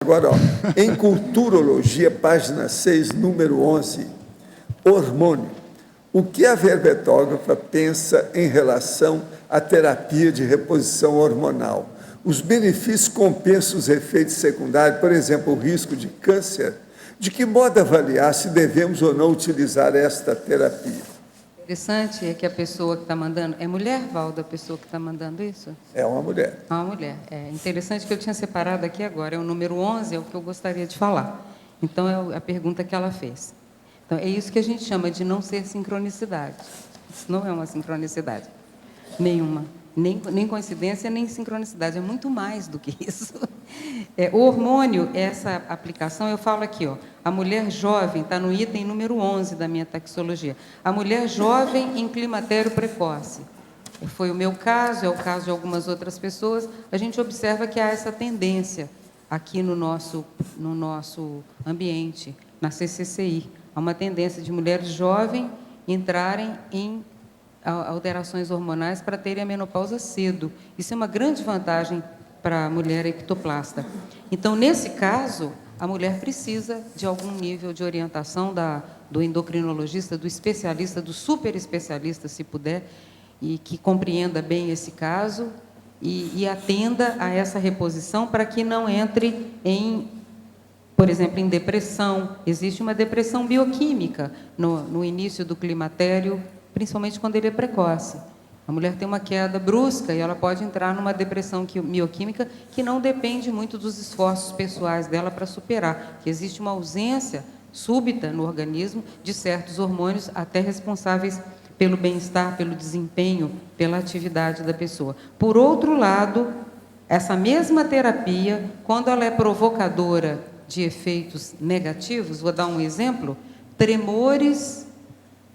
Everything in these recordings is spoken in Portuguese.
Agora, ó, em Culturologia, página 6, número 11, hormônio. O que a verbetógrafa pensa em relação à terapia de reposição hormonal? Os benefícios compensam os efeitos secundários, por exemplo, o risco de câncer? De que modo avaliar se devemos ou não utilizar esta terapia? Interessante é que a pessoa que está mandando... É mulher, Valdo, a pessoa que está mandando isso? É uma mulher. É uma mulher. É interessante que eu tinha separado aqui agora. É o número 11, é o que eu gostaria de falar. Então, é a pergunta que ela fez. Então, é isso que a gente chama de não ser sincronicidade. Isso não é uma sincronicidade. Nenhuma. Nem coincidência, nem sincronicidade. É muito mais do que isso. O hormônio, essa aplicação, eu falo aqui, ó, a mulher jovem, está no item número 11 da minha taxologia. A mulher jovem em climatério precoce. Foi o meu caso, é o caso de algumas outras pessoas. A gente observa que há essa tendência aqui no nosso ambiente, na CCCI. Há uma tendência de mulheres jovens entrarem em alterações hormonais para terem a menopausa cedo. Isso é uma grande vantagem para a mulher ectoplasta. Então, nesse caso, a mulher precisa de algum nível de orientação do endocrinologista, do especialista, do super especialista, se puder, e que compreenda bem esse caso e atenda a essa reposição para que não entre por exemplo, em depressão. Existe uma depressão bioquímica no início do climatério, principalmente quando ele é precoce. A mulher tem uma queda brusca e ela pode entrar numa depressão bioquímica que não depende muito dos esforços pessoais dela para superar, que existe uma ausência súbita no organismo de certos hormônios, até responsáveis pelo bem-estar, pelo desempenho, pela atividade da pessoa. Por outro lado, essa mesma terapia, quando ela é provocadora de efeitos negativos, vou dar um exemplo, tremores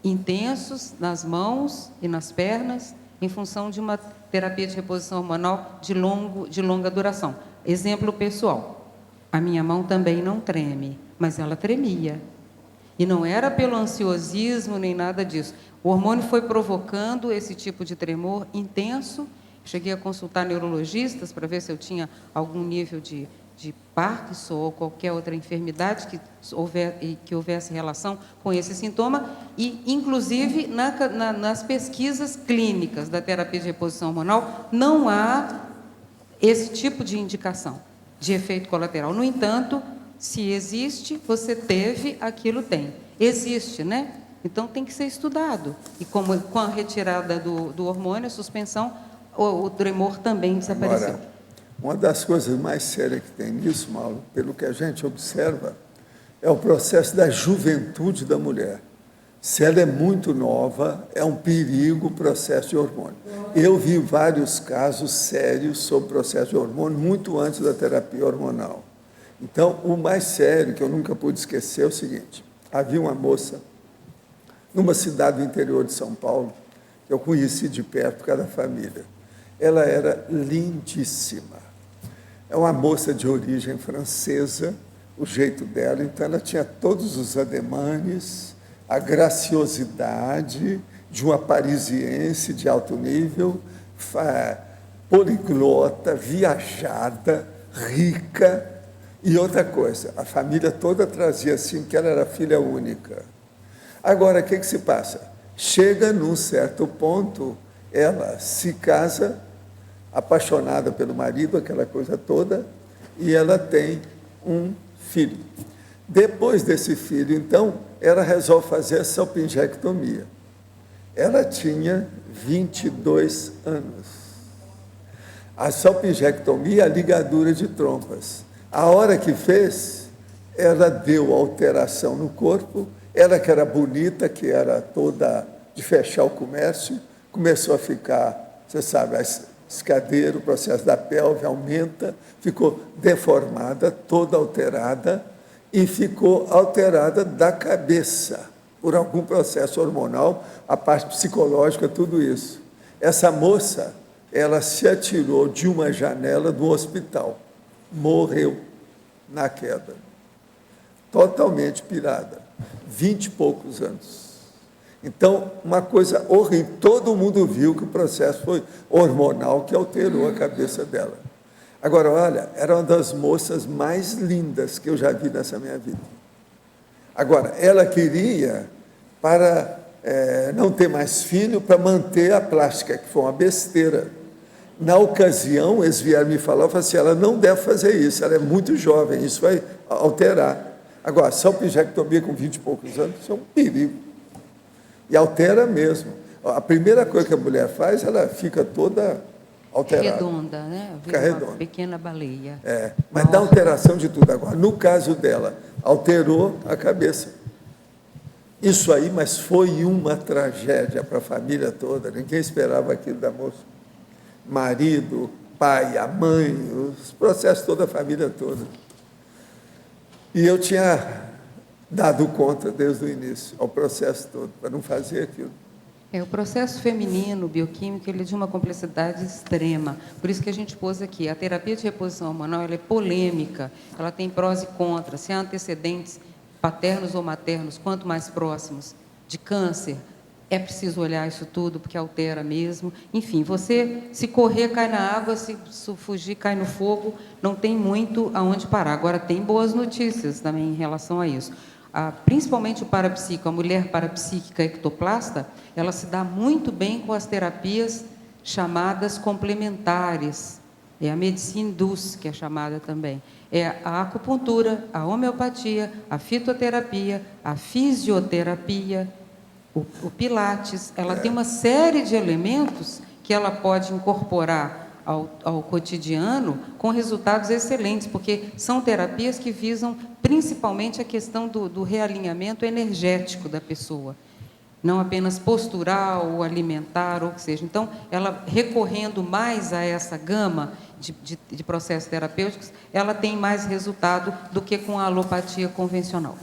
intensos nas mãos e nas pernas, em função de uma terapia de reposição hormonal de longa duração. Exemplo pessoal, a minha mão também não treme, mas ela tremia. E não era pelo ansiosismo nem nada disso. O hormônio foi provocando esse tipo de tremor intenso. Cheguei a consultar neurologistas para ver se eu tinha algum nível de Parkinson ou qualquer outra enfermidade que houvesse relação com esse sintoma, e, inclusive, nas pesquisas clínicas da terapia de reposição hormonal, não há esse tipo de indicação de efeito colateral. No entanto, se existe, você teve, aquilo tem. Existe, né? Então, tem que ser estudado. E com a retirada do hormônio, a suspensão, o tremor também desapareceu. Agora, uma das coisas mais sérias que tem nisso, Mauro, pelo que a gente observa, é o processo da juventude da mulher. Se ela é muito nova, é um perigo o processo de hormônio. Eu vi vários casos sérios sobre o processo de hormônio muito antes da terapia hormonal. Então, o mais sério, que eu nunca pude esquecer, é o seguinte: havia uma moça, numa cidade do interior de São Paulo, que eu conheci de perto por causa da família. Ela era lindíssima. É uma moça de origem francesa, o jeito dela, então ela tinha todos os ademanes, a graciosidade de uma parisiense de alto nível, poliglota, viajada, rica. E outra coisa, a família toda trazia assim, que ela era filha única. Agora, o que se passa? Chega num certo ponto, ela se casa, apaixonada pelo marido, aquela coisa toda, e ela tem um filho. Depois desse filho, então, ela resolve fazer a salpingectomia. Ela tinha 22 anos. A salpingectomia é a ligadura de trompas. A hora que fez, ela deu alteração no corpo, ela que era bonita, que era toda de fechar o comércio, começou a ficar, você sabe, escadeiro, o processo da pelve aumenta, ficou deformada, toda alterada, e ficou alterada da cabeça, por algum processo hormonal, a parte psicológica, tudo isso. Essa moça, ela se atirou de uma janela do hospital, morreu na queda, totalmente pirada, 20 e poucos anos. Então, uma coisa horrível, todo mundo viu que o processo foi hormonal que alterou a cabeça dela. Agora, olha, era uma das moças mais lindas que eu já vi nessa minha vida. Agora, ela queria para não ter mais filho, para manter a plástica, que foi uma besteira. Na ocasião, eles vieram me falar, eu falei assim, ela não deve fazer isso, ela é muito jovem, isso vai alterar. Agora, salpingectomia com 20 e poucos anos, isso é um perigo. E altera mesmo. A primeira coisa que a mulher faz, ela fica toda alterada. Redonda, né? Fica Vira uma redonda. pequena baleia. Mas dá alteração de tudo. Agora, no caso dela, alterou a cabeça. Isso aí, mas foi uma tragédia para a família toda. Ninguém esperava aquilo da moça. Marido, pai, a mãe, os processos, toda a família toda. E eu tinha dado conta desde o início, ao processo todo, para não fazer aquilo. O processo feminino, bioquímico, ele é de uma complexidade extrema. Por isso que a gente pôs aqui, a terapia de reposição hormonal, ela é polêmica, ela tem prós e contras. Se há antecedentes paternos ou maternos, quanto mais próximos, de câncer, é preciso olhar isso tudo, porque altera mesmo. Enfim, você, se correr, cai na água, se fugir, cai no fogo, não tem muito aonde parar. Agora, tem boas notícias também em relação a isso. Principalmente o parapsíquico, a mulher parapsíquica ectoplasta, ela se dá muito bem com as terapias chamadas complementares. É a medicina indus, que é chamada também. É a acupuntura, a homeopatia, a fitoterapia, a fisioterapia, o pilates. Ela tem uma série de elementos que ela pode incorporar ao cotidiano com resultados excelentes, porque são terapias que visam principalmente a questão do realinhamento energético da pessoa, não apenas postural ou alimentar, ou o que seja. Então, ela recorrendo mais a essa gama de processos terapêuticos, ela tem mais resultado do que com a alopatia convencional.